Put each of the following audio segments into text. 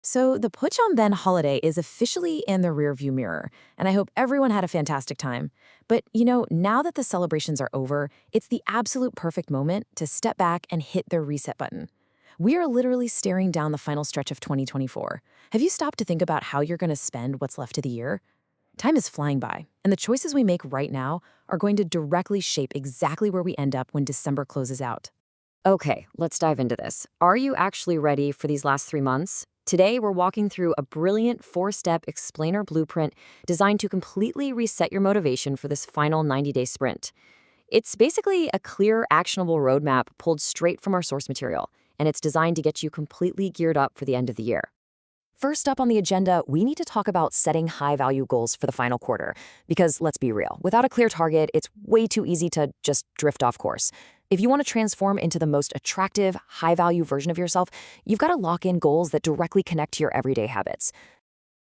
So the Pchum holiday is officially in the rearview mirror, and I hope everyone had a fantastic time. But now that the celebrations are over, it's the absolute perfect moment to step back and hit the reset button. We are literally staring down the final stretch of 2024. Have you stopped to think about how you're going to spend what's left of the year? Time is flying by, and the choices we make right now are going to directly shape exactly where we end up when December closes out. Okay, let's dive into this. Are you actually ready for these last 3 months? Today, we're walking through a brilliant 4-step explainer blueprint designed to completely reset your motivation for this final 90-day sprint. It's basically a clear, actionable roadmap pulled straight from our source material, and it's designed to get you completely geared up for the end of the year. First up on the agenda, we need to talk about setting high-value goals for the final quarter. Because let's be real, without a clear target, it's way too easy to just drift off course. If you want to transform into the most attractive, high-value version of yourself, you've got to lock in goals that directly connect to your everyday habits.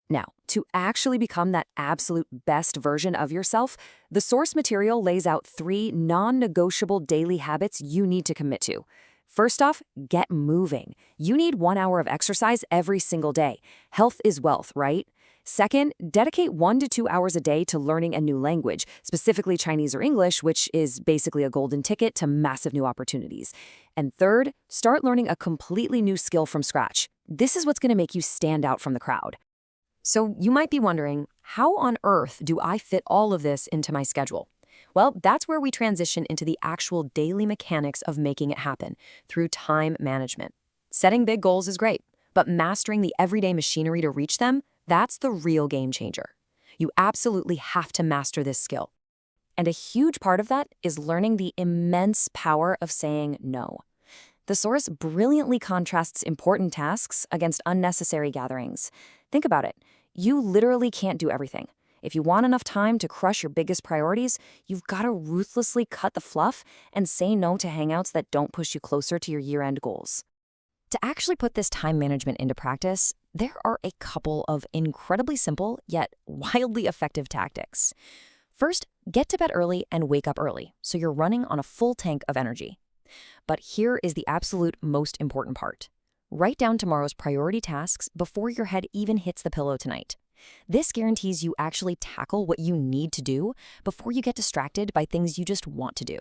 Now, to actually become that absolute best version of yourself, the source material lays out 3 non-negotiable daily habits you need to commit to. First off, get moving. You need 1 hour of exercise every single day. Health is wealth, right? Second, dedicate 1 to 2 hours a day to learning a new language, specifically Chinese or English, which is basically a golden ticket to massive new opportunities. And third, start learning a completely new skill from scratch. This is what's going to make you stand out from the crowd. So you might be wondering, how on earth do I fit all of this into my schedule? Well, that's where we transition into the actual daily mechanics of making it happen through time management. Setting big goals is great, but mastering the everyday machinery to reach them, that's the real game changer. You absolutely have to master this skill. And a huge part of that is learning the immense power of saying no. The source brilliantly contrasts important tasks against unnecessary gatherings. Think about it. You literally can't do everything. If you want enough time to crush your biggest priorities, you've got to ruthlessly cut the fluff and say no to hangouts that don't push you closer to your year-end goals. To actually put this time management into practice, there are a couple of incredibly simple yet wildly effective tactics. First, get to bed early and wake up early, so you're running on a full tank of energy. But here is the absolute most important part. Write down tomorrow's priority tasks before your head even hits the pillow tonight. This guarantees you actually tackle what you need to do before you get distracted by things you just want to do.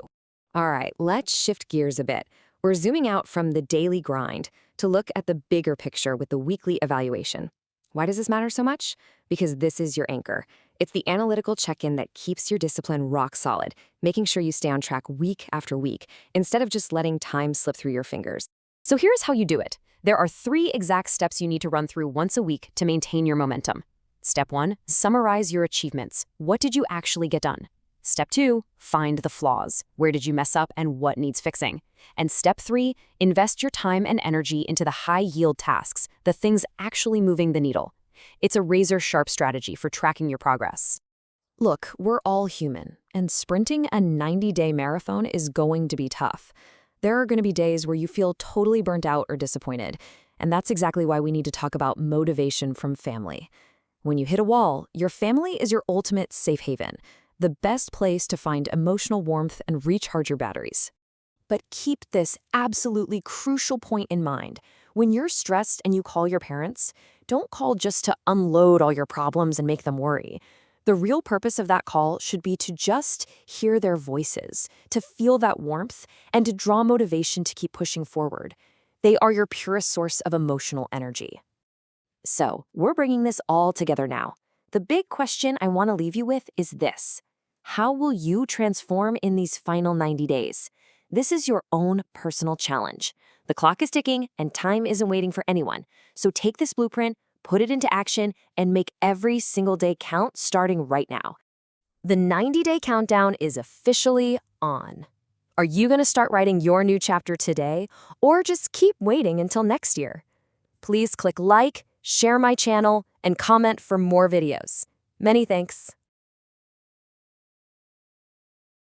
All right, let's shift gears a bit. We're zooming out from the daily grind to look at the bigger picture with the weekly evaluation. Why does this matter so much? Because this is your anchor. It's the analytical check-in that keeps your discipline rock solid, making sure you stay on track week after week, instead of just letting time slip through your fingers. So here's how you do it. There are 3 exact steps you need to run through once a week to maintain your momentum. Step 1, summarize your achievements. What did you actually get done? Step 2, find the flaws. Where did you mess up and what needs fixing? And step 3, invest your time and energy into the high-yield tasks, the things actually moving the needle. It's a razor-sharp strategy for tracking your progress. Look, we're all human, and sprinting a 90-day marathon is going to be tough. There are going to be days where you feel totally burnt out or disappointed, and that's exactly why we need to talk about motivation from family. When you hit a wall, your family is your ultimate safe haven, the best place to find emotional warmth and recharge your batteries. But keep this absolutely crucial point in mind. When you're stressed and you call your parents, don't call just to unload all your problems and make them worry. The real purpose of that call should be to just hear their voices, to feel that warmth, and to draw motivation to keep pushing forward. They are your purest source of emotional energy. So, we're bringing this all together now. The big question I want to leave you with is this. How will you transform in these final 90 days? This is your own personal challenge. The clock is ticking and time isn't waiting for anyone. So take this blueprint, put it into action, and make every single day count starting right now. The 90-day countdown is officially on. Are you going to start writing your new chapter today, or just keep waiting until next year? Please click like, share my channel, and comment for more videos. Many thanks.